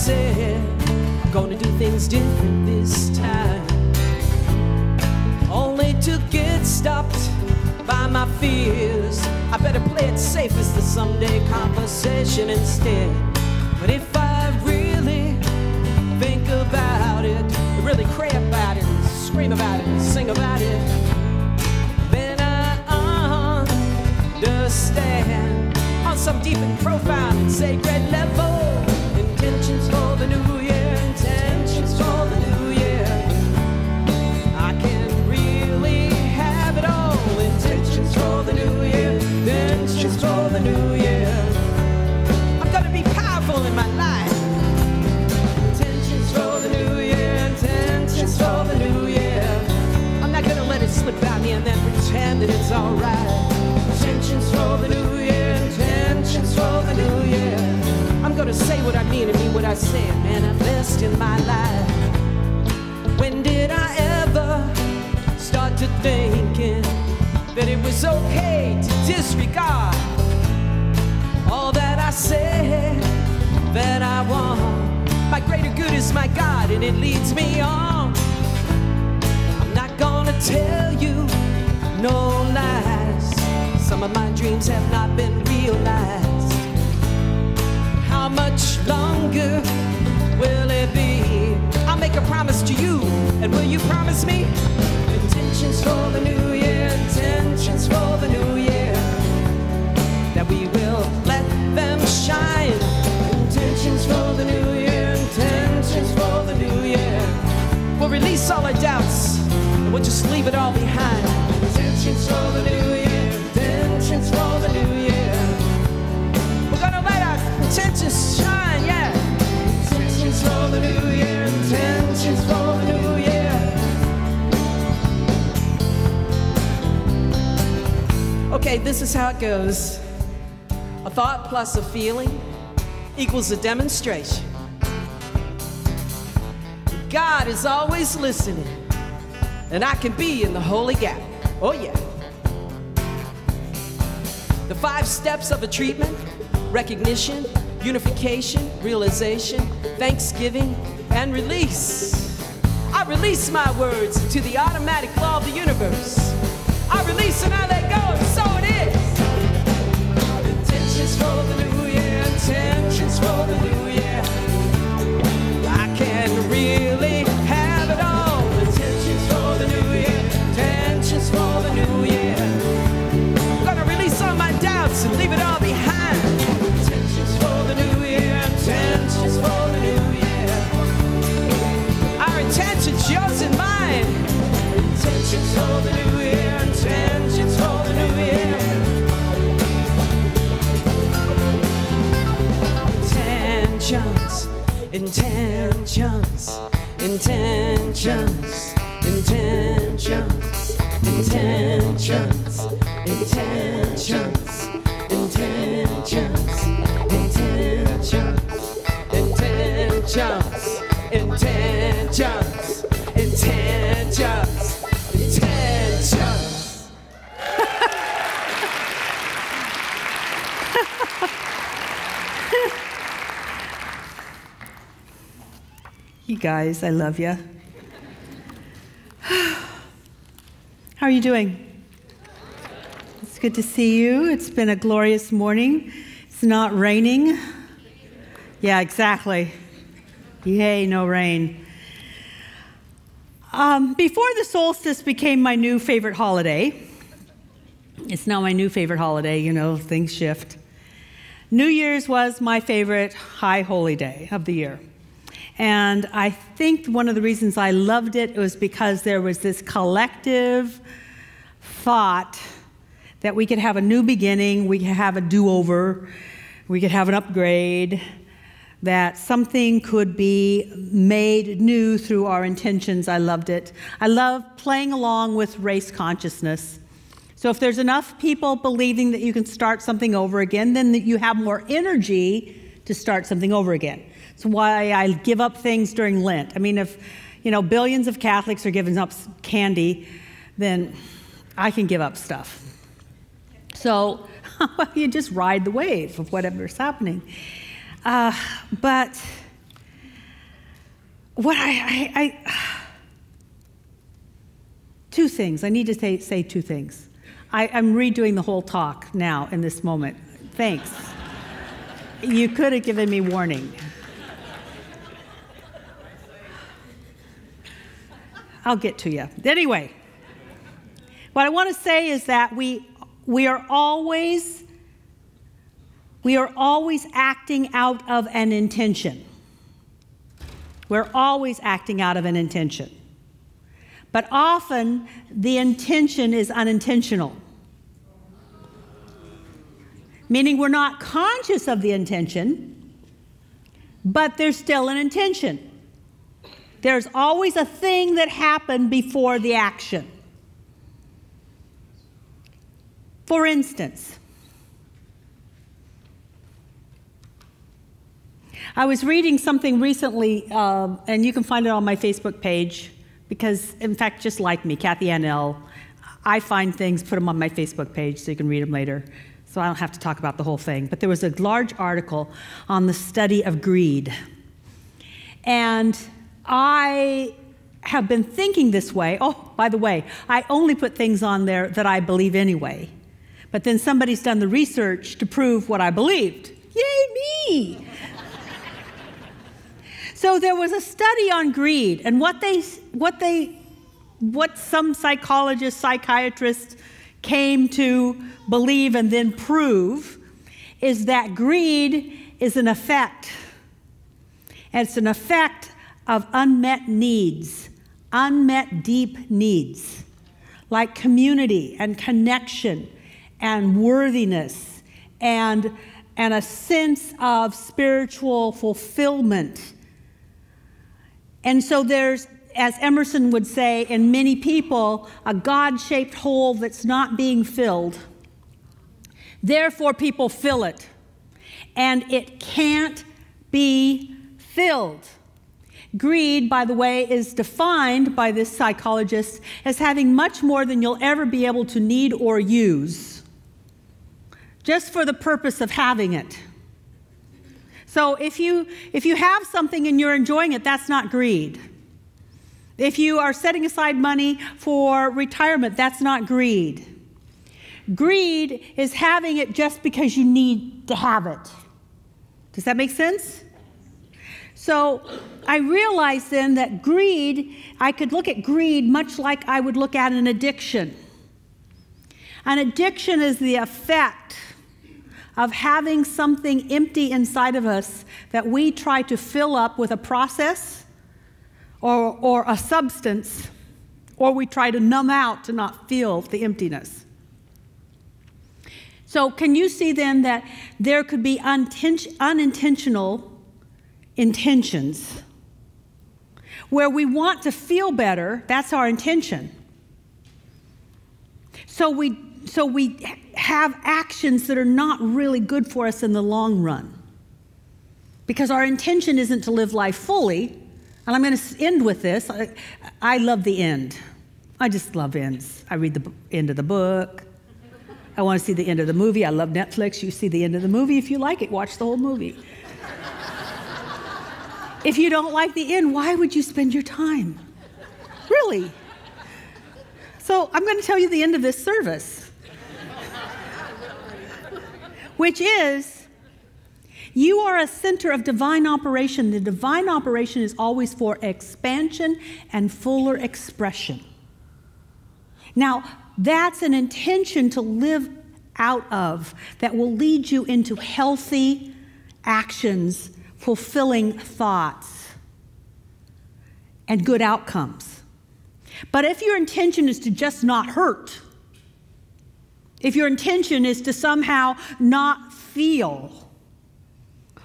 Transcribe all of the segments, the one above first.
said, I'm gonna do things different this time, only to get stopped by my fears. I better play it safe as the someday conversation instead. But if I really think about it, really cry about it, and scream about it, and sing about it, then I understand on some deep and profound and sacred level. Intentions for the new year, intentions for the new year. I can really have it all. Intentions for the new year, intentions for the new year. I'm gonna be powerful in my life. Intentions for the new year, intentions for the new year. I'm not gonna let it slip by me and then pretend that it's alright. Intentions for the new year, intentions for the new year. I'm gonna say what I mean and mean what I say and manifest in my life. When did I ever start to thinking that it was okay to disregard all that I said that I want? My greater good is my God and it leads me on. I'm not gonna tell you no lies. Some of my dreams have not been realized. How much longer will it be? I'll make a promise to you, and will you promise me? Intentions for the new year, intentions for the new year, that we will let them shine. Intentions for the new year, intentions for the new year. We'll release all our doubts, and we'll just leave it all behind. Intentions for the new year, intentions for the new year. We're gonna let our intentions shine, yeah. Intentions for the new year, intentions for the new year. Okay, this is how it goes. A thought plus a feeling equals a demonstration. God is always listening, and I can be in the holy gap. Oh yeah. The 5 steps of a treatment: recognition, unification, realization, thanksgiving, and release. I release my words to the automatic law of the universe. I release and I let go, and so it is. Intentions for the new year, intentions for the new year. I can really have it all. Intentions for the new year, intentions for the new year. I'm gonna release all my doubts and leave it all behind. Intentions for the new year, intentions for the new year. Our intentions, yours and mine. Intentions for the new year, intentions for the new year. Intentions, intentions, intentions, intentions, intentions, intentions, intentions, intentions, intentions, intentions, intentions. You guys, I love you. How are you doing? It's good to see you. It's been a glorious morning. It's not raining. Yeah, exactly. Yay, no rain. Before the solstice became my new favorite holiday, it's now my new favorite holiday, you know, things shift. New Year's was my favorite high holy day of the year. And I think one of the reasons I loved it was because there was this collective thought that we could have a new beginning, we could have a do-over, we could have an upgrade, that something could be made new through our intentions. I loved it. I love playing along with race consciousness. So if there's enough people believing that you can start something over again, then you have more energy to start something over again. That's why I give up things during Lent. I mean, if, you know, billions of Catholics are giving up candy, then I can give up stuff. So you just ride the wave of whatever's happening. But two things. I need to say two things. I'm redoing the whole talk now in this moment. Thanks. You could have given me warning. I'll get to you. Anyway, what I want to say is that we are always acting out of an intention. We're always acting out of an intention. But often the intention is unintentional. Meaning we're not conscious of the intention, but there's still an intention. There's always a thing that happened before the action. For instance, I was reading something recently, and you can find it on my Facebook page, because, in fact, just like me, Kathianne L., I find things, put them on my Facebook page so you can read them later. So I don't have to talk about the whole thing. But there was a large article on the study of greed. And I have been thinking this way. Oh, by the way, I only put things on there that I believe anyway. But then somebody's done the research to prove what I believed. Yay, me! So there was a study on greed, and what some psychologists, psychiatrists came to believe and then prove is that greed is an effect. And it's an effect of unmet needs, unmet deep needs, like community and connection and worthiness and a sense of spiritual fulfillment. And so there's, as Emerson would say, in many people, a God-shaped hole that's not being filled. Therefore, people fill it. And it can't be filled. Greed, by the way, is defined by this psychologist as having much more than you'll ever be able to need or use, just for the purpose of having it. So if you have something and you're enjoying it, that's not greed. If you are setting aside money for retirement, that's not greed. Greed is having it just because you need to have it. Does that make sense? So I realized then that greed, I could look at greed much like I would look at an addiction. An addiction is the effect of having something empty inside of us that we try to fill up with a process or a substance, or we try to numb out to not feel the emptiness. So can you see then that there could be unintentional intentions where we want to feel better? That's our intention. So we have actions that are not really good for us in the long run, because our intention isn't to live life fully. And I'm going to end with this. I love the end. I just love ends. I read the end of the book. I want to see the end of the movie. I love Netflix. You see the end of the movie. If you like it, watch the whole movie. If you don't like the end, why would you spend your time? Really? So I'm going to tell you the end of this service, which is, you are a center of divine operation. The divine operation is always for expansion and fuller expression. Now, that's an intention to live out of that will lead you into healthy actions, fulfilling thoughts, and good outcomes. But if your intention is to just not hurt, if your intention is to somehow not feel,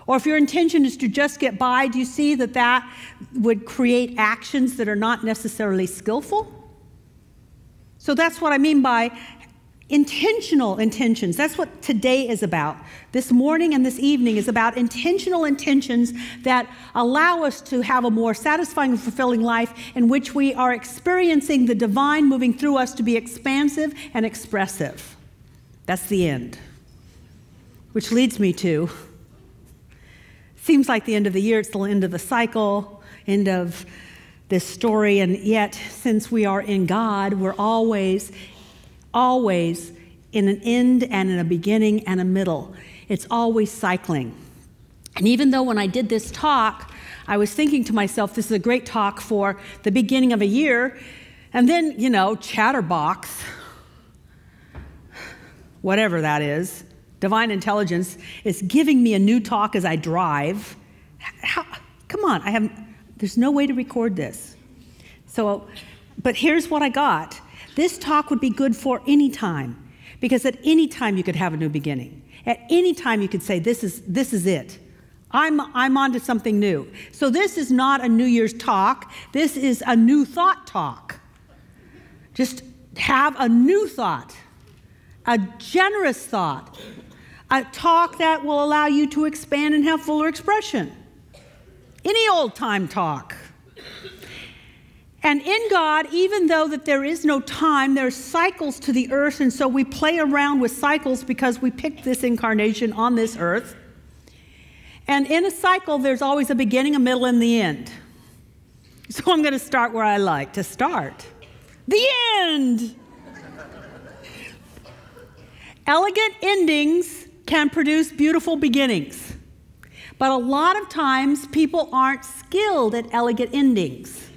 or if your intention is to just get by, do you see that that would create actions that are not necessarily skillful? So that's what I mean by intentional intentions. That's what today is about. This morning and this evening is about intentional intentions that allow us to have a more satisfying and fulfilling life in which we are experiencing the divine moving through us to be expansive and expressive. That's the end. Which leads me to, seems like the end of the year, it's the end of the cycle, end of this story. And yet, since we are in God, we're always in an end and in a beginning and a middle. It's always cycling. And even though when I did this talk, I was thinking to myself, this is a great talk for the beginning of a year. And then, Chatterbox, whatever that is, divine intelligence, is giving me a new talk as I drive. Come on, there's no way to record this. But here's what I got. This talk would be good for any time, because at any time you could have a new beginning. At any time you could say, this is it. I'm on to something new. So this is not a New Year's talk. This is a new thought talk. Just have a new thought, a generous thought, a talk that will allow you to expand and have fuller expression. Any old time talk. And in God, even though that there is no time, there are cycles to the earth, and so we play around with cycles because we picked this incarnation on this earth. And in a cycle, there's always a beginning, a middle, and the end. So I'm going to start where I like to start. The end! Elegant endings can produce beautiful beginnings. But a lot of times, people aren't skilled at elegant endings.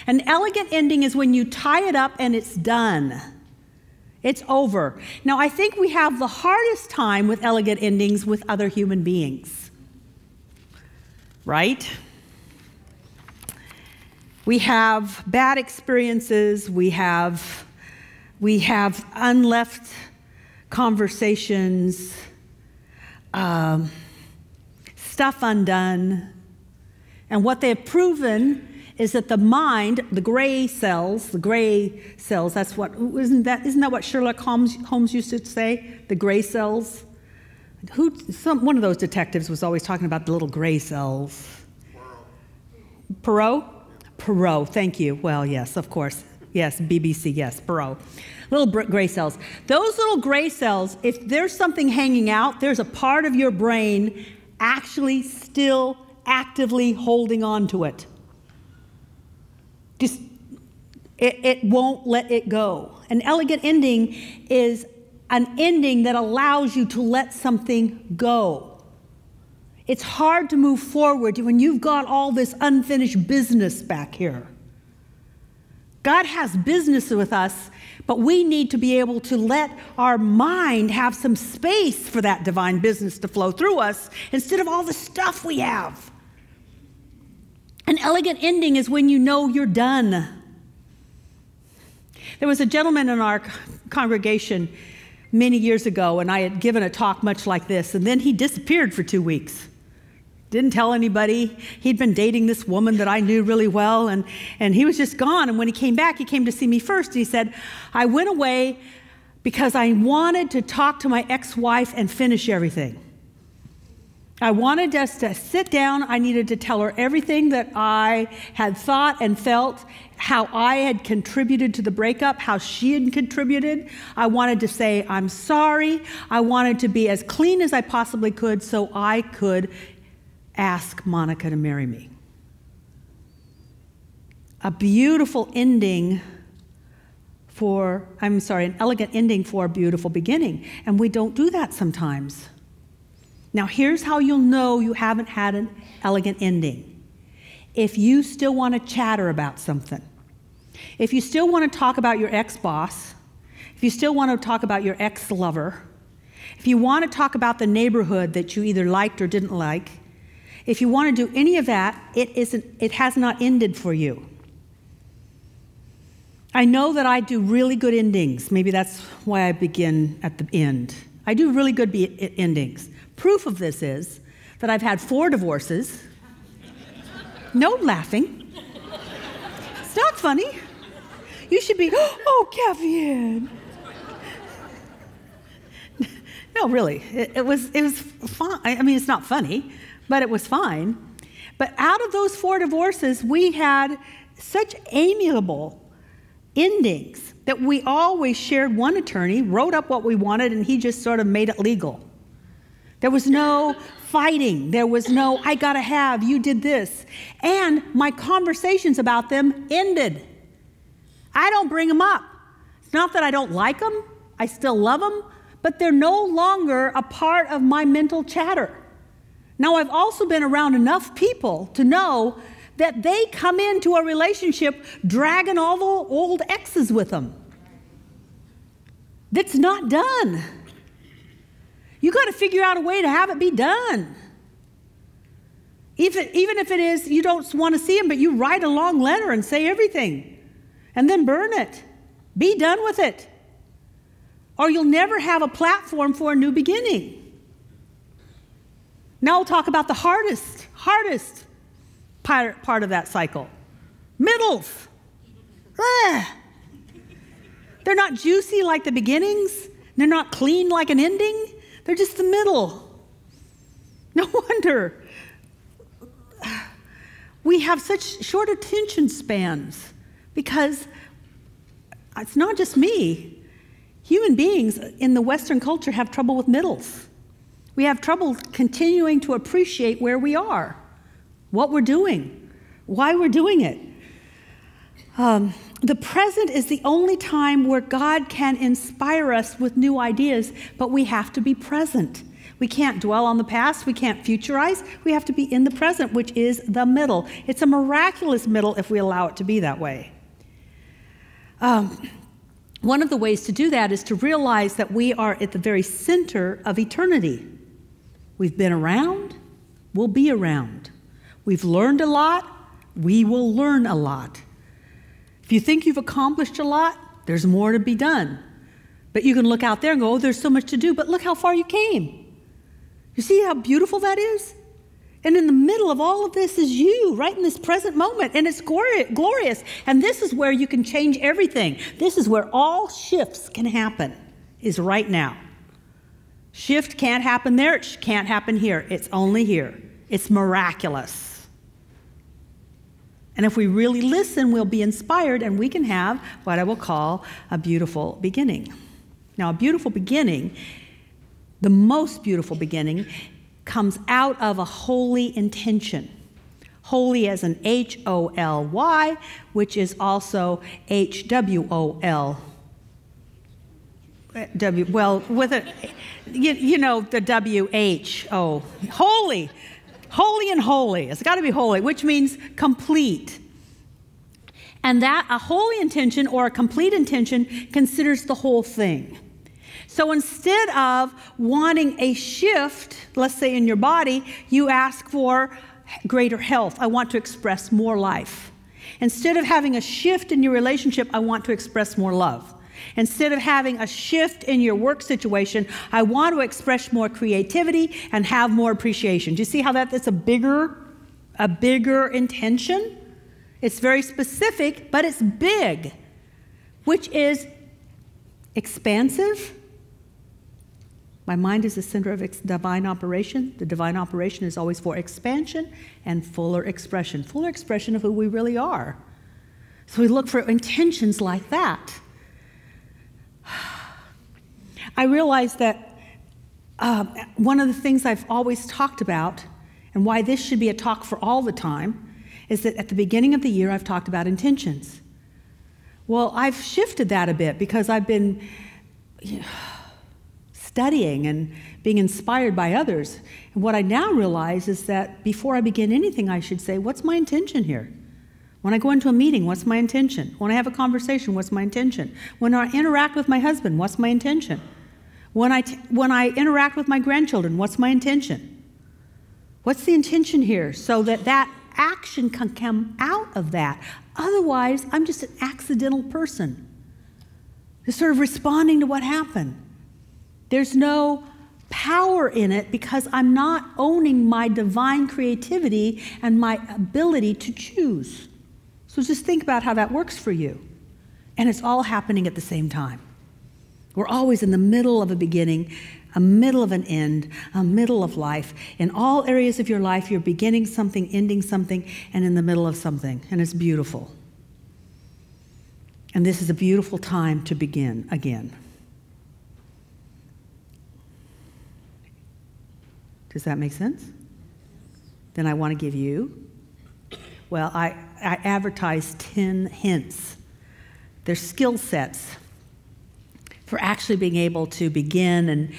An elegant ending is when you tie it up and it's done. It's over. Now, I think we have the hardest time with elegant endings with other human beings. Right? We have bad experiences. We have unleft conversations, stuff undone. And what they have proven is that the mind, the gray cells, that's what, isn't that what Sherlock Holmes used to say? The gray cells? One of those detectives was always talking about the little gray cells. Perot? Perot, thank you. Well, yes, of course. Yes, BBC, yes, Perot. Little gray cells. Those little gray cells, if there's something hanging out, there's a part of your brain actually still actively holding on to it. Just, it won't let it go. An elegant ending is an ending that allows you to let something go. It's hard to move forward when you've got all this unfinished business back here. God has business with us, but we need to be able to let our mind have some space for that divine business to flow through us instead of all the stuff we have. An elegant ending is when you know you're done. There was a gentleman in our congregation many years ago, and I had given a talk much like this, and then he disappeared for 2 weeks. Didn't tell anybody. He'd been dating this woman that I knew really well, and he was just gone. And when he came back, he came to see me first. He said, I went away because I wanted to talk to my ex-wife and finish everything. I wanted us to sit down. I needed to tell her everything that I had thought and felt, how I had contributed to the breakup, how she had contributed. I wanted to say, I'm sorry. I wanted to be as clean as I possibly could so I could ask Monica to marry me. A beautiful ending an elegant ending for a beautiful beginning. And we don't do that sometimes. Now, here's how you'll know you haven't had an elegant ending. If you still want to chatter about something, if you still want to talk about your ex-boss, if you still want to talk about your ex-lover, if you want to talk about the neighborhood that you either liked or didn't like, if you want to do any of that, it has not ended for you. I know that I do really good endings. Maybe that's why I begin at the end. I do really good endings. Proof of this is that I've had 4 divorces. No laughing. It's not funny. You should be, oh, Kathianne. No, really. It was fine. I mean, it's not funny, but it was fine. But out of those 4 divorces, we had such amiable endings that we always shared one attorney, wrote up what we wanted, and he just sort of made it legal. There was no fighting. There was no, I gotta have, you did this. And my conversations about them ended. I don't bring them up. It's not that I don't like them. I still love them, but they're no longer a part of my mental chatter. Now, I've also been around enough people to know that they come into a relationship dragging all the old exes with them. That's not done. You got to figure out a way to have it be done. Even if it is you don't want to see them, but you write a long letter and say everything and then burn it. Be done with it. Or you'll never have a platform for a new beginning. Now we'll talk about the hardest part of that cycle. Middles. Ugh. They're not juicy like the beginnings. They're not clean like an ending. They're just the middle. No wonder we have such short attention spans, because it's not just me. Human beings in the Western culture have trouble with middles. We have trouble continuing to appreciate where we are, what we're doing, why we're doing it. The present is the only time where God can inspire us with new ideas, but we have to be present. We can't dwell on the past. We can't futurize. We have to be in the present, which is the middle. It's a miraculous middle if we allow it to be that way. One of the ways to do that is to realize that we are at the very center of eternity. We've been around, we'll be around. We've learned a lot, we will learn a lot. If you think you've accomplished a lot, there's more to be done. But you can look out there and go, oh, there's so much to do, but look how far you came. You see how beautiful that is? And in the middle of all of this is you, right in this present moment, and it's glorious. And this is where you can change everything. This is where all shifts can happen, is right now. Shift can't happen there, it can't happen here. It's only here. It's miraculous. And if we really listen, we'll be inspired, and we can have what I will call a beautiful beginning. Now, a beautiful beginning, the most beautiful beginning, comes out of a holy intention. Holy as an H-O-L-Y, which is also H-W-O-L. Well, with a, you know, the W-H-O. Holy. Holy and holy. It's got to be holy, which means complete. And that a holy intention or a complete intention considers the whole thing. So instead of wanting a shift, let's say in your body, you ask for greater health. I want to express more life. Instead of having a shift in your relationship, I want to express more love. Instead of having a shift in your work situation, I want to express more creativity and have more appreciation. Do you see how that's a bigger intention? It's very specific, but it's big, which is expansive. My mind is the center of divine operation. The divine operation is always for expansion and fuller expression of who we really are. So we look for intentions like that. I realize that one of the things I've always talked about, and why this should be a talk for all the time, is that at the beginning of the year I've talked about intentions. Well, I've shifted that a bit because I've been studying and being inspired by others. And what I now realize is that before I begin anything, I should say, what's my intention here? When I go into a meeting, what's my intention? When I have a conversation, what's my intention? When I interact with my husband, what's my intention? When I interact with my grandchildren, what's my intention? What's the intention here? So that action can come out of that. Otherwise, I'm just an accidental person, just sort of responding to what happened. There's no power in it because I'm not owning my divine creativity and my ability to choose. So just think about how that works for you. And it's all happening at the same time. We're always in the middle of a beginning, a middle of an end, a middle of life. In all areas of your life, you're beginning something, ending something, and in the middle of something. And it's beautiful. And this is a beautiful time to begin again. Does that make sense? Then I want to give you, well, I advertise 10 hints. They're skill sets for actually being able to begin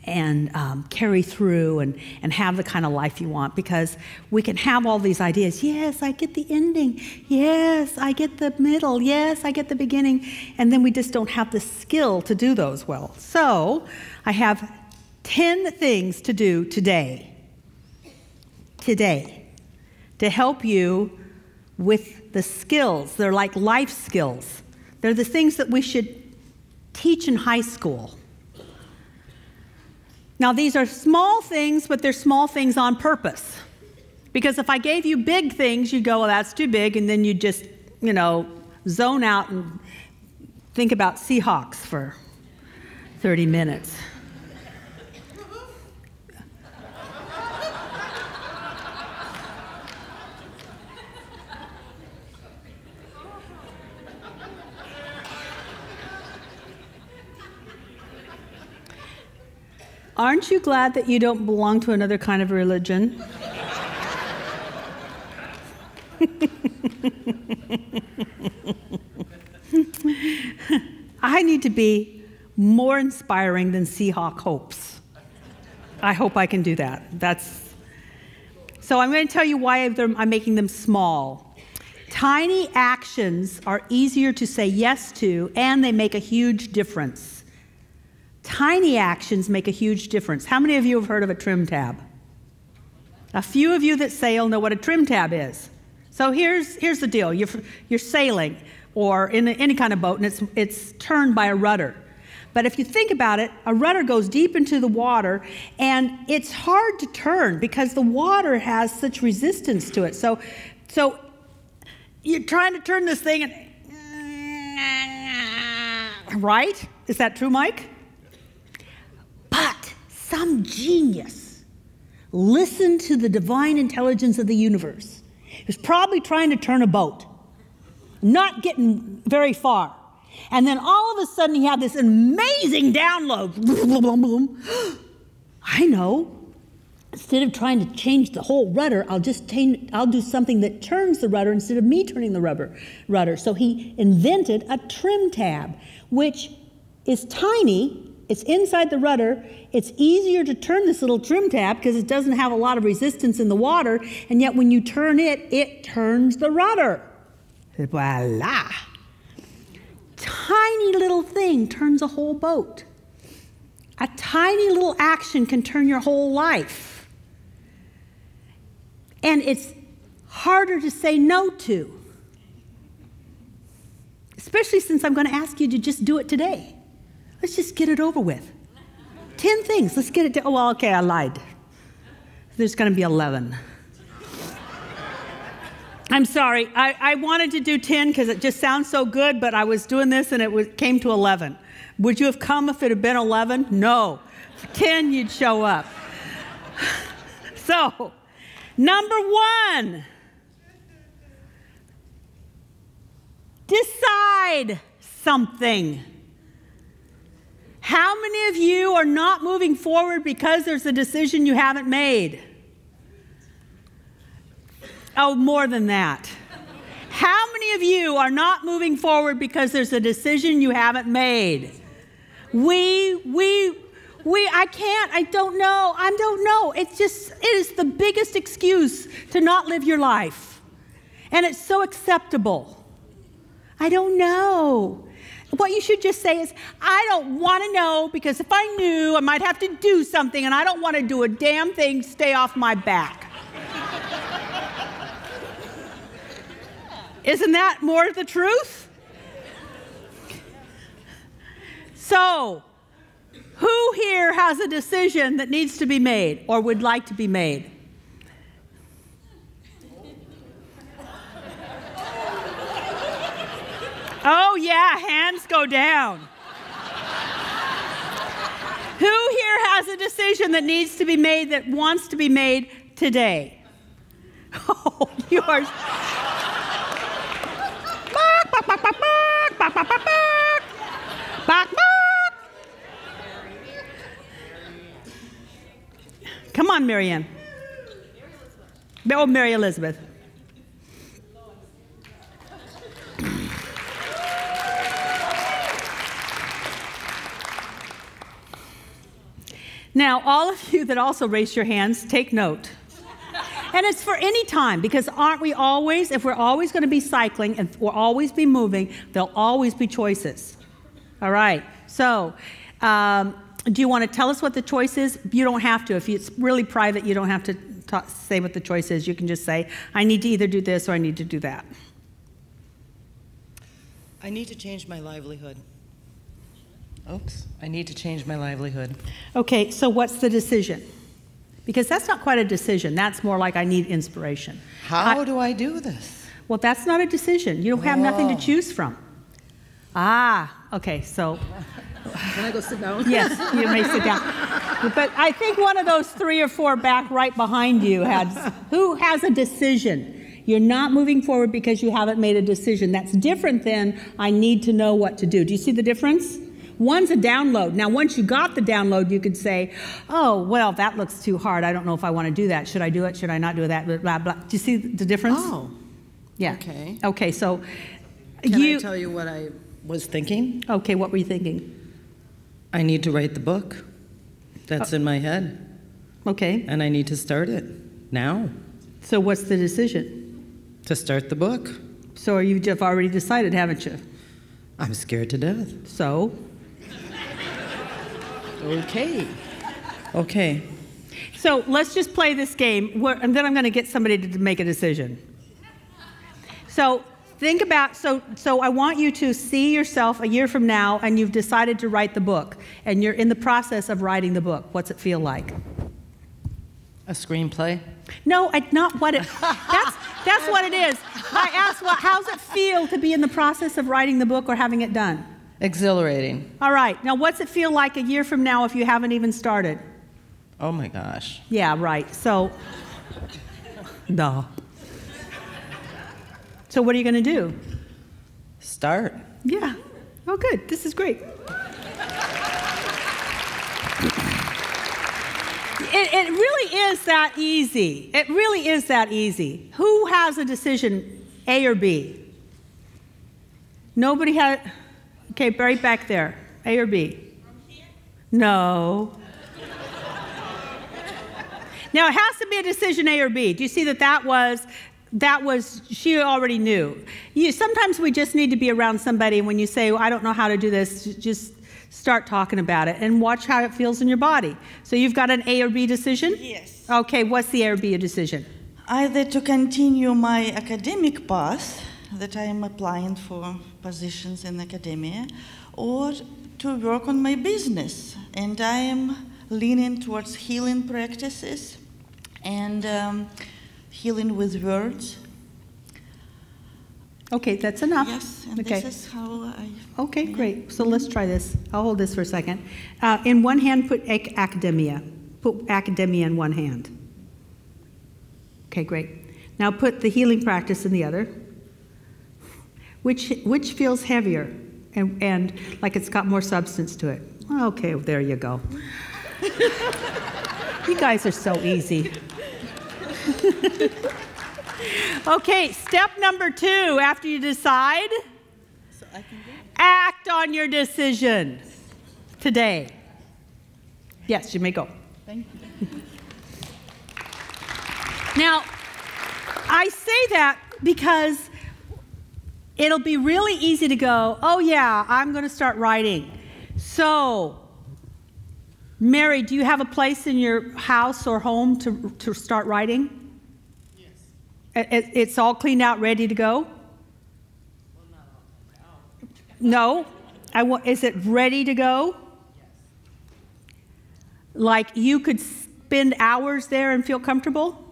and carry through and have the kind of life you want, because we can have all these ideas. Yes, I get the ending. Yes, I get the middle. Yes, I get the beginning. And then we just don't have the skill to do those well. So I have 10 things to do today, to help you with the skills. They're like life skills. They're the things that we should teach in high school. Now, these are small things, but they're small things on purpose. Because if I gave you big things, you'd go, well, that's too big, and then you'd just, zone out and think about Seahawks for 30 minutes. Aren't you glad that you don't belong to another kind of religion? I need to be more inspiring than Seahawk hopes. I hope I can do that. So I'm going to tell you why I'm making them small. Tiny actions are easier to say yes to, and they make a huge difference. Tiny actions make a huge difference. How many of you have heard of a trim tab? A few of you that sail know what a trim tab is. So here's the deal. You're sailing or in any kind of boat, and it's turned by a rudder. But if you think about it, a rudder goes deep into the water, and it's hard to turn because the water has such resistance to it. So you're trying to turn this thing, and right? Is that true, Mike? But some genius listened to the divine intelligence of the universe. He was probably trying to turn a boat, not getting very far. And then all of a sudden he had this amazing download. I know. Instead of trying to change the whole rudder, I'll do something that turns the rudder instead of me turning the rudder. So he invented a trim tab, which is tiny. It's inside the rudder. It's easier to turn this little trim tab because it doesn't have a lot of resistance in the water, and yet when you turn it, it turns the rudder. Voila! Tiny little thing turns a whole boat. A tiny little action can turn your whole life. And it's harder to say no to. Especially since I'm going to ask you to just do it today. Let's just get it over with. 10 things. Let's get it done. Oh, well, okay, I lied. There's going to be 11. I'm sorry. I wanted to do 10 because it just sounds so good, but I was doing this and it came to 11. Would you have come if it had been 11? No. 10, you'd show up. So, number 1. Decide something. How many of you are not moving forward because there's a decision you haven't made? Oh, more than that. How many of you are not moving forward because there's a decision you haven't made? I don't know. It is the biggest excuse to not live your life. And it's so acceptable. I don't know. What you should just say is, I don't want to know, because if I knew, I might have to do something, and I don't want to do a damn thing. Stay off my back. Isn't that more the truth? So, who here has a decision that needs to be made or would like to be made? Oh, yeah, hands go down. Who here has a decision that needs to be made, that wants to be made today? Oh, yours. Come on, Marianne. Oh, Mary Elizabeth. Now, all of you that also raised your hands, take note. And it's for any time, because aren't we always, if we're always going to be cycling and we'll always be moving, there'll always be choices. All right. So, do you want to tell us what the choice is? You don't have to. If it's really private, you don't have to say what the choice is. You can just say, I need to either do this or I need to do that. I need to change my livelihood. Oops. I need to change my livelihood. Okay, so what's the decision? Because that's not quite a decision. That's more like I need inspiration. How do I do this? Well, that's not a decision. You have nothing to choose from. Ah, okay, so. Can I go sit down? Yes, you may sit down. But I think one of those 3 or 4 back right behind you who has a decision? You're not moving forward because you haven't made a decision. That's different than I need to know what to do. Do you see the difference? One's a download. Now, once you got the download, you could say, oh, well, that looks too hard. I don't know if I want to do that. Should I do it? Should I not do that? Blah, blah, blah. Do you see the difference? Oh. Yeah. Okay. Okay, so Can I tell you what I was thinking? Okay, what were you thinking? I need to write the book that's in my head. Okay. And I need to start it now. So what's the decision? To start the book. So you've already decided, haven't you? I'm scared to death. So? Okay. Okay. So let's just play this game, and then I'm going to get somebody to make a decision. So think about, so I want you to see yourself a year from now, and you've decided to write the book, and you're in the process of writing the book. What's it feel like? A screenplay? No, not what it, that's what it is. I asked, how's it feel to be in the process of writing the book or having it done? Exhilarating. All right. Now, what's it feel like a year from now if you haven't even started? Oh my gosh. Yeah, right. So, no. So what are you going to do? Start. Yeah. Oh, good. This is great. It really is that easy. It really is that easy. Who has a decision, A or B? Nobody had. Okay, right back there. A or B? No. Now, it has to be a decision, A or B. Do you see that was, she already knew. Sometimes we just need to be around somebody, and when you say, well, I don't know how to do this, just start talking about it and watch how it feels in your body. So you've got an A or B decision? Yes. Okay, what's the A or B decision? Either to continue my academic path, that I am applying for positions in academia, or to work on my business. And I am leaning towards healing practices and healing with words. Okay, that's enough. Yes, and okay. This is how I... Okay, great. So let's try this. I'll hold this for a second. In one hand, put academia. Put academia in one hand. Okay, great. Now put the healing practice in the other. Which feels heavier and like it's got more substance to it? Okay, there you go. You guys are so easy. Okay, step number 2, after you decide, act on your decision today. Yes, you may go. Thank you. Now, I say that because it'll be really easy to go, oh yeah, I'm going to start writing. So, Mary, do you have a place in your house or home to start writing? It's all cleaned out, ready to go? Well, not all cleaned out. No? Is it ready to go? Yes. Like you could spend hours there and feel comfortable?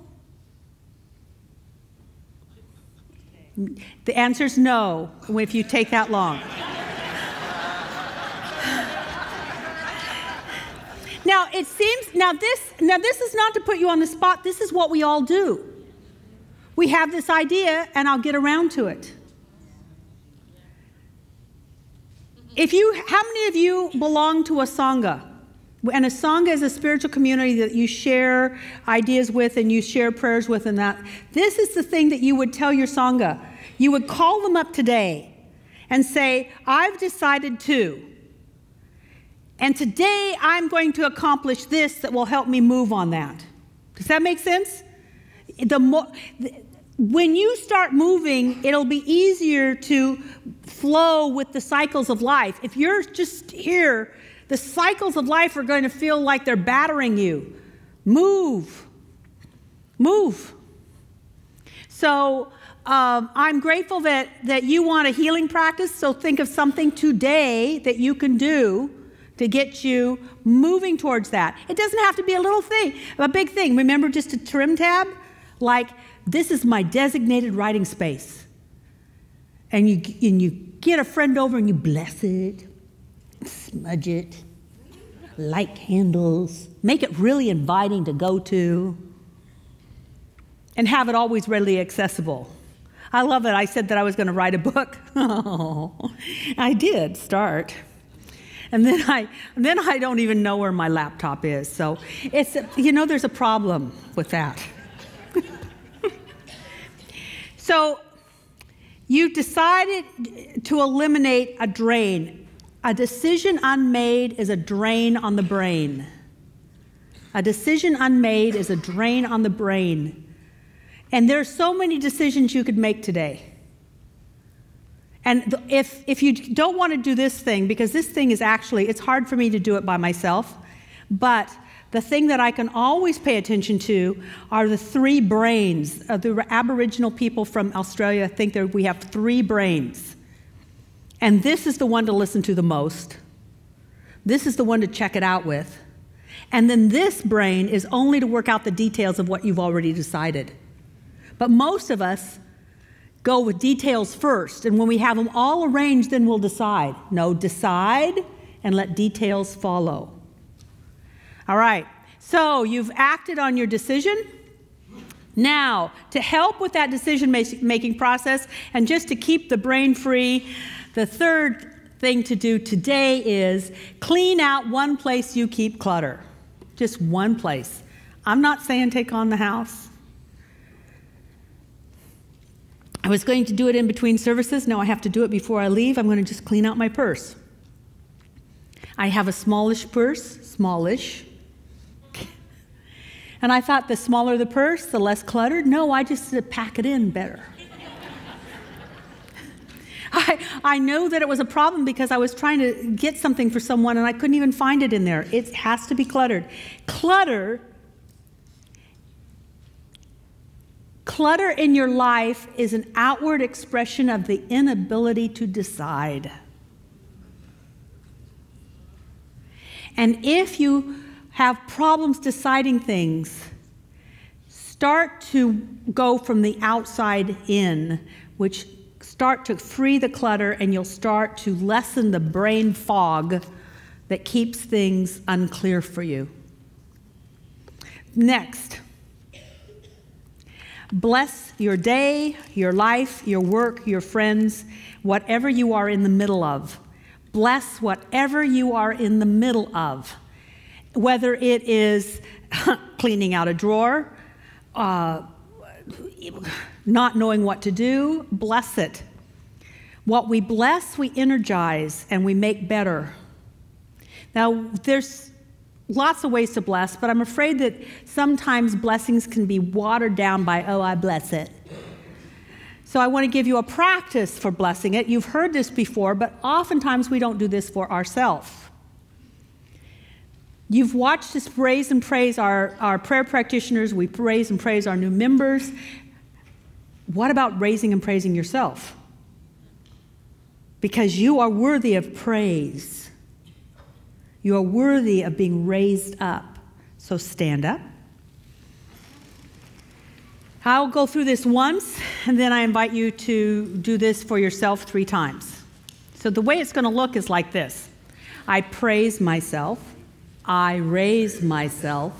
The answer is no, if you take that long. Now, it seems, this is not to put you on the spot, this is what we all do. We have this idea, and I'll get around to it. How many of you belong to a Sangha? And a Sangha is a spiritual community that you share ideas with and you share prayers with and that. This is the thing that you would tell your Sangha. You would call them up today and say, I've decided to. And today I'm going to accomplish this that will help me move on that. Does that make sense? When you start moving, it'll be easier to flow with the cycles of life. If you're just here, the cycles of life are going to feel like they're battering you. Move. Move. So I'm grateful that you want a healing practice. So think of something today that you can do to get you moving towards that. It doesn't have to be a little thing, a big thing. Remember just a trim tab? Like, this is my designated writing space. And you get a friend over and you bless it, smudge it, light candles, make it really inviting to go to, and have it always readily accessible. I love it. I said that I was going to write a book. Oh, I did start. And then I don't even know where my laptop is. So it's, there's a problem with that. So you decided to eliminate a drain. A decision unmade is a drain on the brain. A decision unmade is a drain on the brain. And there are so many decisions you could make today. And if you don't want to do this thing, because this thing is actually, it's hard for me to do it by myself, but the thing that I can always pay attention to are the three brains. The Aboriginal people from Australia think that we have three brains. And this is the one to listen to the most. This is the one to check it out with. And then this brain is only to work out the details of what you've already decided. But most of us go with details first, and when we have them all arranged, then we'll decide. No, decide and let details follow. All right, so you've acted on your decision. Now, to help with that decision-making process and just to keep the brain free, the third thing to do today is clean out one place you keep clutter. Just one place. I'm not saying take on the house. I was going to do it in between services. Now I have to do it before I leave. I'm going to just clean out my purse. I have a smallish purse, smallish. And I thought the smaller the purse, the less cluttered. No, I just pack it in better. I know that it was a problem because I was trying to get something for someone and I couldn't even find it in there. It has to be cluttered. Clutter in your life is an outward expression of the inability to decide. And if you have problems deciding things, start to go from the outside in, which start to free the clutter, and you'll start to lessen the brain fog that keeps things unclear for you. Next. Bless your day, your life, your work, your friends, whatever you are in the middle of. Bless whatever you are in the middle of. Whether it is cleaning out a drawer, not knowing what to do, bless it. What we bless, we energize and we make better. Now, there's lots of ways to bless, but I'm afraid that sometimes blessings can be watered down by, oh, I bless it. So I want to give you a practice for blessing it. You've heard this before, but oftentimes we don't do this for ourselves. You've watched us praise and praise our prayer practitioners. We praise and praise our new members. What about raising and praising yourself? Because you are worthy of praise. You are worthy of being raised up. So stand up. I'll go through this once, and then I invite you to do this for yourself 3 times. So the way it's going to look is like this. I praise myself. I raise myself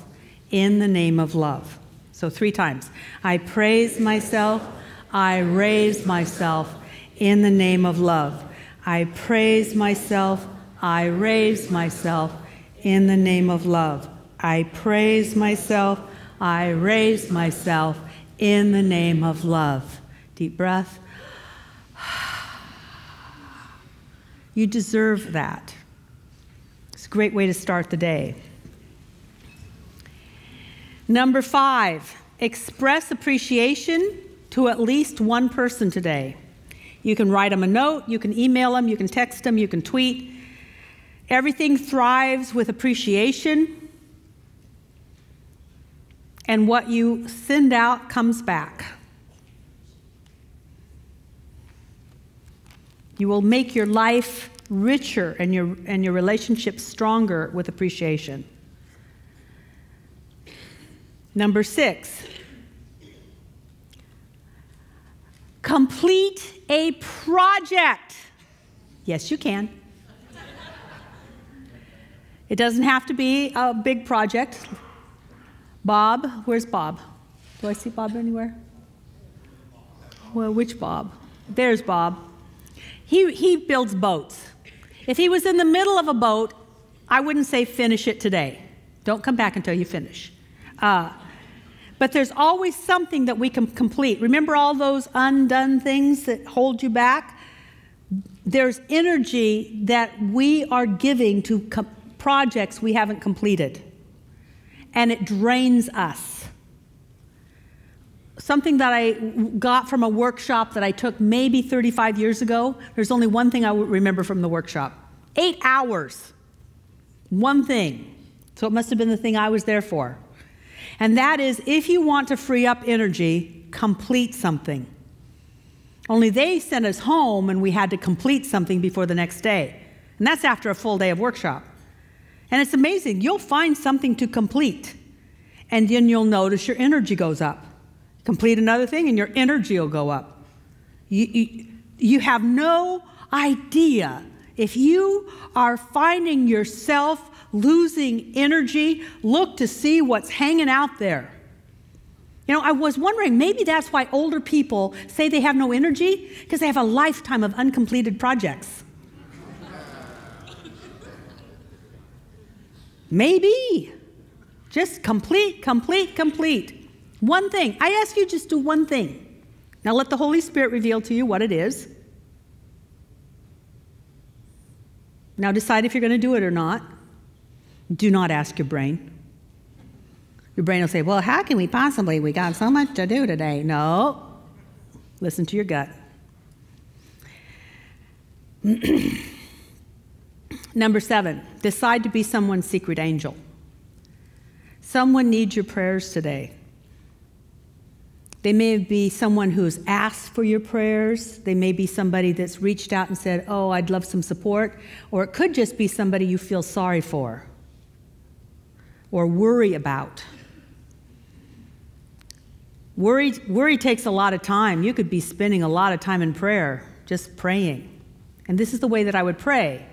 in the name of love. So 3 times. I praise myself. I raise myself in the name of love. I praise myself. I raise myself in the name of love. I praise myself. I raise myself in the name of love. Deep breath. You deserve that. It's a great way to start the day. Number 5, express appreciation to at least one person today. You can write them a note, you can email them, you can text them, you can tweet. Everything thrives with appreciation, and what you send out comes back. You will make your life richer and your relationships stronger with appreciation. Number 6, complete a project. Yes, you can. It doesn't have to be a big project. Bob, where's Bob? Do I see Bob anywhere? Well, which Bob? There's Bob. He builds boats. If he was in the middle of a boat, I wouldn't say finish it today. Don't come back until you finish. But there's always something that we can complete. Remember all those undone things that hold you back? There's energy that we are giving to projects we haven't completed, and it drains us. Something that I got from a workshop that I took maybe 35 years ago, there's only one thing I remember from the workshop. 8 hours. One thing. So it must have been the thing I was there for. And that is, if you want to free up energy, complete something. Only they sent us home and we had to complete something before the next day. And that's after a full day of workshop. And it's amazing. You'll find something to complete, and then you'll notice your energy goes up. Complete another thing and your energy will go up. You have no idea. If you are finding yourself losing energy, look to see what's hanging out there. You know, I was wondering, maybe that's why older people say they have no energy, because they have a lifetime of uncompleted projects. Maybe. Just complete. One thing. I ask you, just do one thing. Now let the Holy Spirit reveal to you what it is. Now decide if you're going to do it or not. Do not ask your brain. Your brain will say, well, how can we possibly? We got so much to do today. No. Listen to your gut. Number 7, decide to be someone's secret angel. Someone needs your prayers today. They may be someone who's asked for your prayers. They may be somebody that's reached out and said, oh, I'd love some support. Or it could just be somebody you feel sorry for or worry about. Worry takes a lot of time. You could be spending a lot of time in prayer, just praying. And this is the way that I would pray.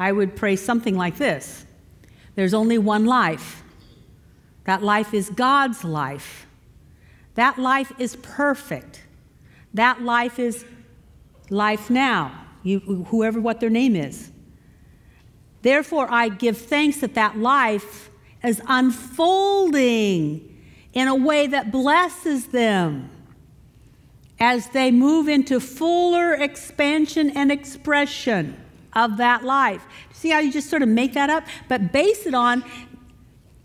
I would pray something like this. There's only one life. That life is God's life. That life is perfect. That life is life now, whoever what their name is. Therefore, I give thanks that that life is unfolding in a way that blesses them as they move into fuller expansion and expression of that life. See how you just sort of make that up? But base it on,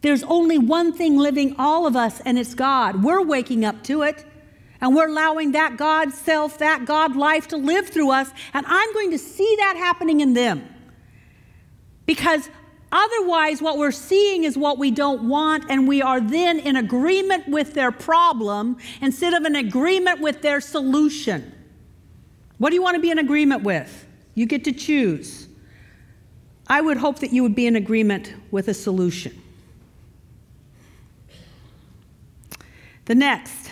there's only one thing living all of us, and it's God. We're waking up to it, and we're allowing that God self, that God life to live through us, and I'm going to see that happening in them. Because otherwise, what we're seeing is what we don't want, and we are then in agreement with their problem instead of in agreement with their solution. What do you want to be in agreement with? You get to choose. I would hope that you would be in agreement with a solution. The next,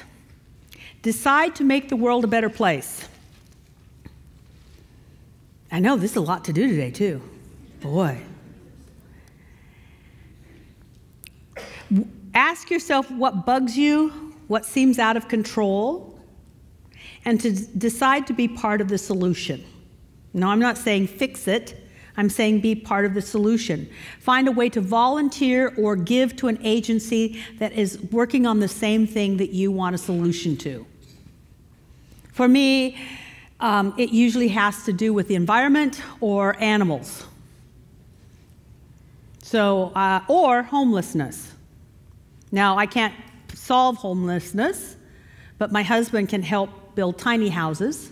decide to make the world a better place. I know this is a lot to do today, too. Boy. Ask yourself what bugs you, what seems out of control, and to decide to be part of the solution. Now, I'm not saying fix it. I'm saying be part of the solution. Find a way to volunteer or give to an agency that is working on the same thing that you want a solution to. For me, it usually has to do with the environment or animals. So, or homelessness. Now, I can't solve homelessness, but my husband can help build tiny houses,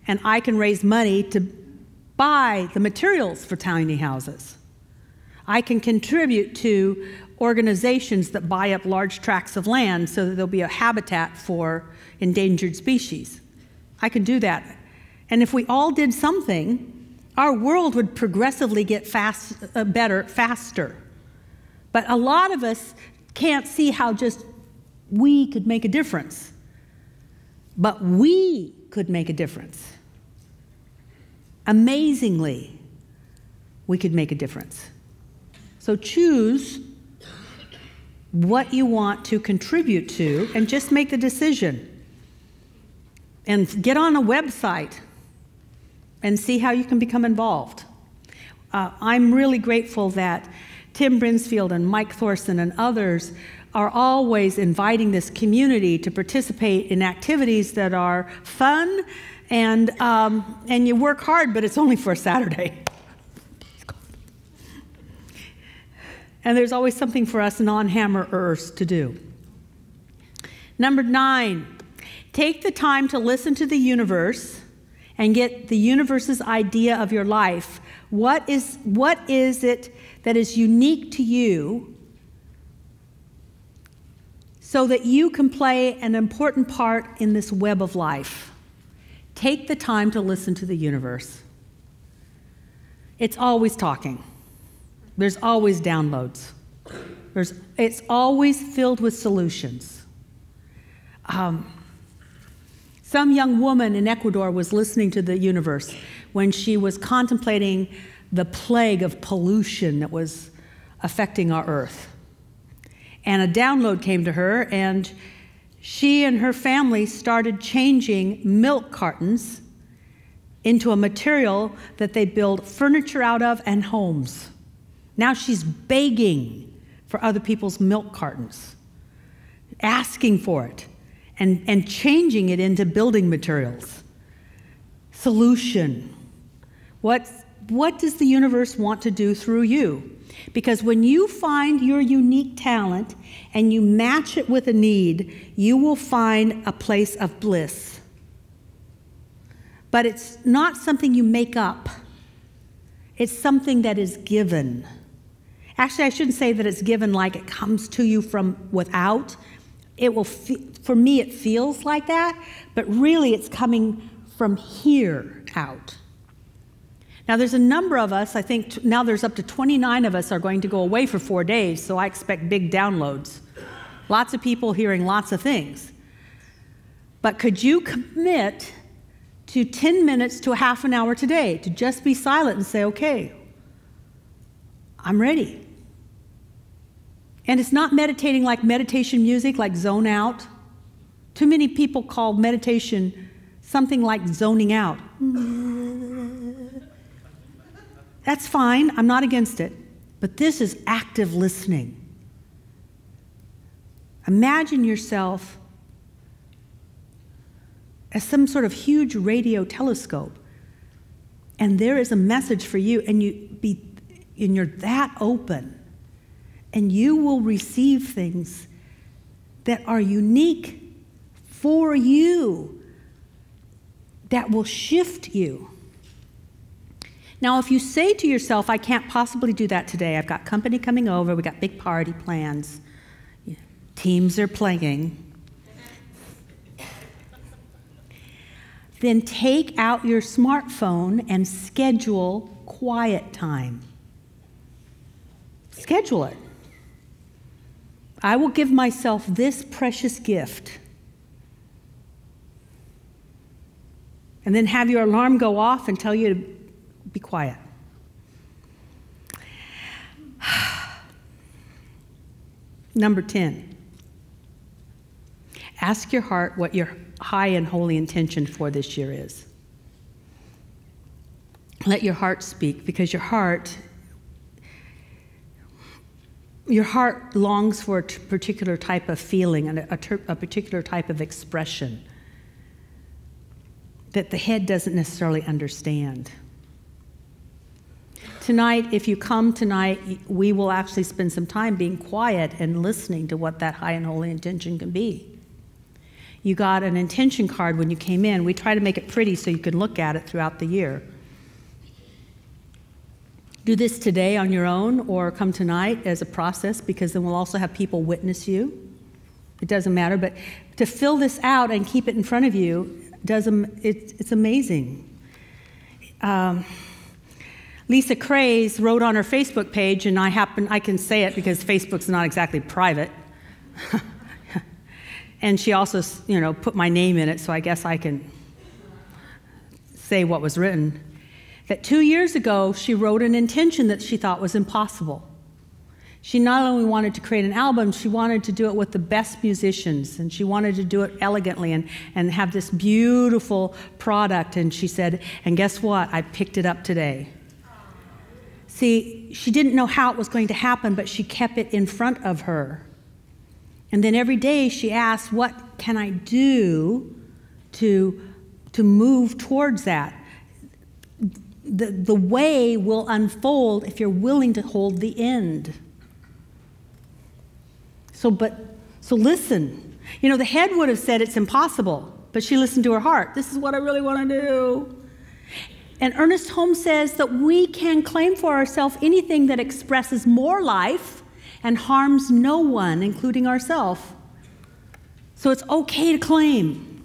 and I can raise money to buy the materials for tiny houses. I can contribute to organizations that buy up large tracts of land so that there'll be a habitat for endangered species. I can do that. And if we all did something, our world would progressively get better, faster. But a lot of us can't see how just we could make a difference. But we could make a difference. Amazingly, we could make a difference. So choose what you want to contribute to and just make the decision. And get on a website and see how you can become involved. I'm really grateful that Tim Brinsfield and Mike Thorson and others are always inviting this community to participate in activities that are fun and you work hard, but it's only for a Saturday. And there's always something for us non-hammerers to do. Number 9, take the time to listen to the universe and get the universe's idea of your life. What is it that is unique to you so that you can play an important part in this web of life? Take the time to listen to the universe. It's always talking. There's always downloads. It's always filled with solutions. Some young woman in Ecuador was listening to the universe when she was contemplating the plague of pollution that was affecting our earth. And a download came to her, and she and her family started changing milk cartons into a material that they build furniture out of and homes. Now she's begging for other people's milk cartons, asking for it, and changing it into building materials. Solution. What does the universe want to do through you? Because when you find your unique talent and you match it with a need, you will find a place of bliss. But it's not something you make up. It's something that is given. Actually, I shouldn't say that it's given like it comes to you from without. It will, for me, it feels like that, but really it's coming from here out. Now, there's a number of us, I think now there's up to 29 of us are going to go away for 4 days, so I expect big downloads. Lots of people hearing lots of things. But could you commit to 10 minutes to a half an hour today to just be silent and say, okay, I'm ready. And it's not meditating like meditation music, like zone out. Too many people call meditation something like zoning out. That's fine, I'm not against it, but this is active listening. Imagine yourself as some sort of huge radio telescope, and there is a message for you, and you're that open, and you will receive things that are unique for you, that will shift you. Now, if you say to yourself, I can't possibly do that today, I've got company coming over, we got big party plans, teams are playing, then take out your smartphone and schedule quiet time. Schedule it. I will give myself this precious gift. And then have your alarm go off and tell you to be quiet. Number 10. Ask your heart what your high and holy intention for this year is. let your heart speak, because your heart longs for a particular type of feeling and a particular type of expression that the head doesn't necessarily understand. Tonight, if you come tonight, we will actually spend some time being quiet and listening to what that high and holy intention can be. You got an intention card when you came in. We try to make it pretty so you can look at it throughout the year. Do this today on your own or come tonight as a process, because then we'll also have people witness you. It doesn't matter, but to fill this out and keep it in front of you, it's amazing. Lisa Craze wrote on her Facebook page, and I can say it because Facebook's not exactly private. And she also, put my name in it, so I guess I can say what was written. That 2 years ago, she wrote an intention that she thought was impossible. She not only wanted to create an album, she wanted to do it with the best musicians, and she wanted to do it elegantly and have this beautiful product. And she said, and guess what? I picked it up today. See, she didn't know how it was going to happen, but she kept it in front of her. And then every day she asked, what can I do to move towards that? The way will unfold if you're willing to hold the end. So listen. The head would have said it's impossible, but she listened to her heart. This is what I really want to do. And Ernest Holmes says that we can claim for ourselves anything that expresses more life and harms no one, including ourselves. So it's okay to claim.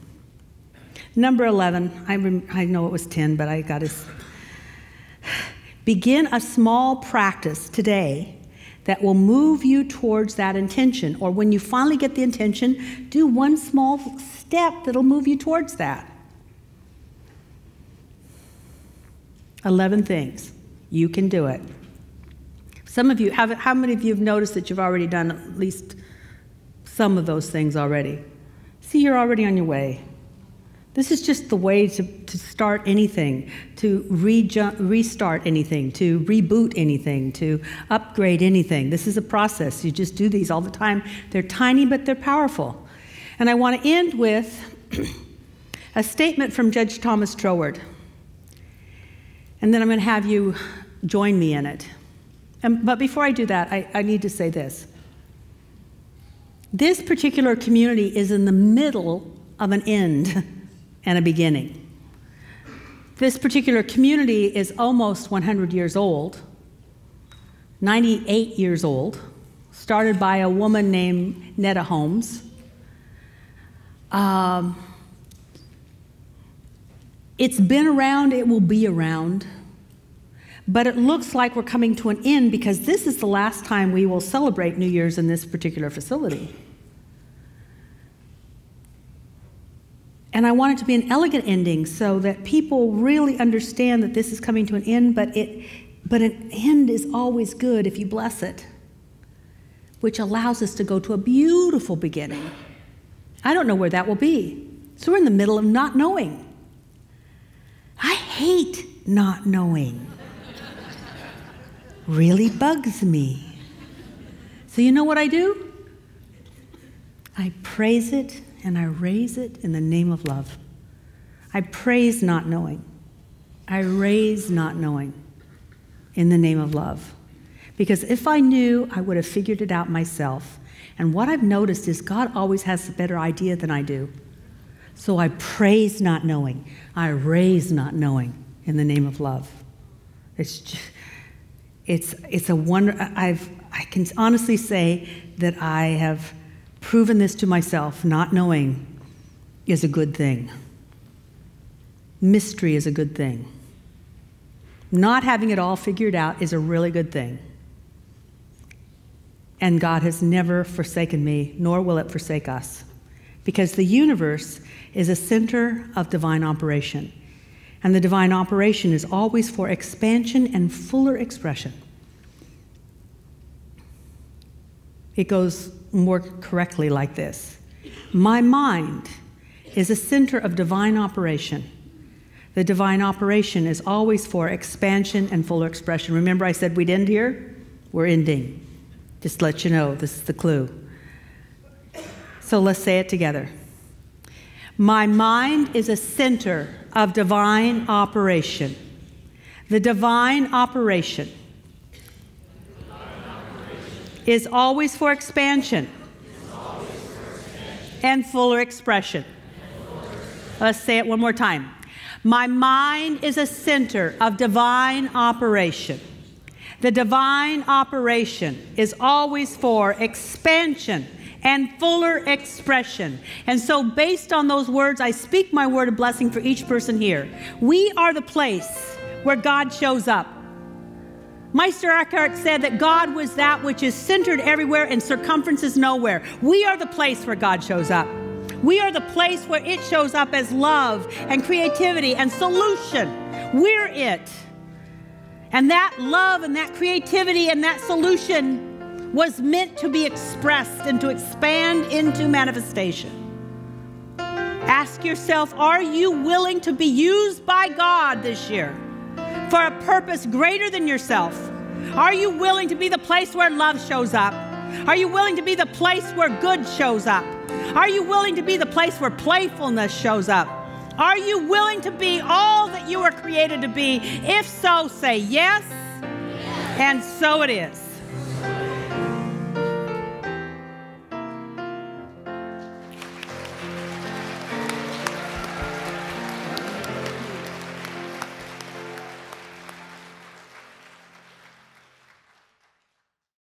Number 11, I know it was 10, but I got to... Begin a small practice today that will move you towards that intention. Or when you finally get the intention, do one small step that'll move you towards that. 11 things. You can do it. Some of you, how many of you have noticed that you've already done at least some of those things already? See, you're already on your way. This is just the way to start anything, to restart anything, to reboot anything, to upgrade anything. This is a process. You just do these all the time. They're tiny, but they're powerful. And I want to end with a statement from Judge Thomas Troward. And then I'm going to have you join me in it. But before I do that, I need to say this. This particular community is in the middle of an end and a beginning. This particular community is almost 100 years old, 98 years old, started by a woman named Netta Holmes. It's been around, it will be around, but it looks like we're coming to an end because this is the last time we will celebrate New Year's in this particular facility. And I want it to be an elegant ending so that people really understand that this is coming to an end, but an end is always good if you bless it, which allows us to go to a beautiful beginning. I don't know where that will be. So we're in the middle of not knowing. I hate not knowing. Really bugs me. So you know what I do? I praise it and I raise it in the name of love. I praise not knowing. I raise not knowing in the name of love. Because if I knew, I would have figured it out myself. And what I've noticed is God always has a better idea than I do. So I praise not knowing. I raise not knowing in the name of love. It's a wonder. I can honestly say that I have proven this to myself. Not knowing is a good thing. Mystery is a good thing. Not having it all figured out is a really good thing. And God has never forsaken me, nor will it forsake us. Because the universe is a center of divine operation. And the divine operation is always for expansion and fuller expression. It goes more correctly like this. My mind is a center of divine operation. The divine operation is always for expansion and fuller expression. Remember I said we'd end here? We're ending. Just to let you know, this is the clue. So let's say it together. My mind is a center of divine operation. The divine operation is always for expansion and fuller expression. Let's say it one more time. My mind is a center of divine operation. The divine operation is always for expansion and fuller expression. And so based on those words, I speak my word of blessing for each person here. We are the place where God shows up. Meister Eckhart said that God was that which is centered everywhere and circumference is nowhere. We are the place where God shows up. We are the place where it shows up as love and creativity and solution. We're it. And that love and that creativity and that solution was meant to be expressed and to expand into manifestation. Ask yourself, are you willing to be used by God this year for a purpose greater than yourself? Are you willing to be the place where love shows up? Are you willing to be the place where good shows up? Are you willing to be the place where playfulness shows up? Are you willing to be all that you were created to be? If so, say yes. And so it is.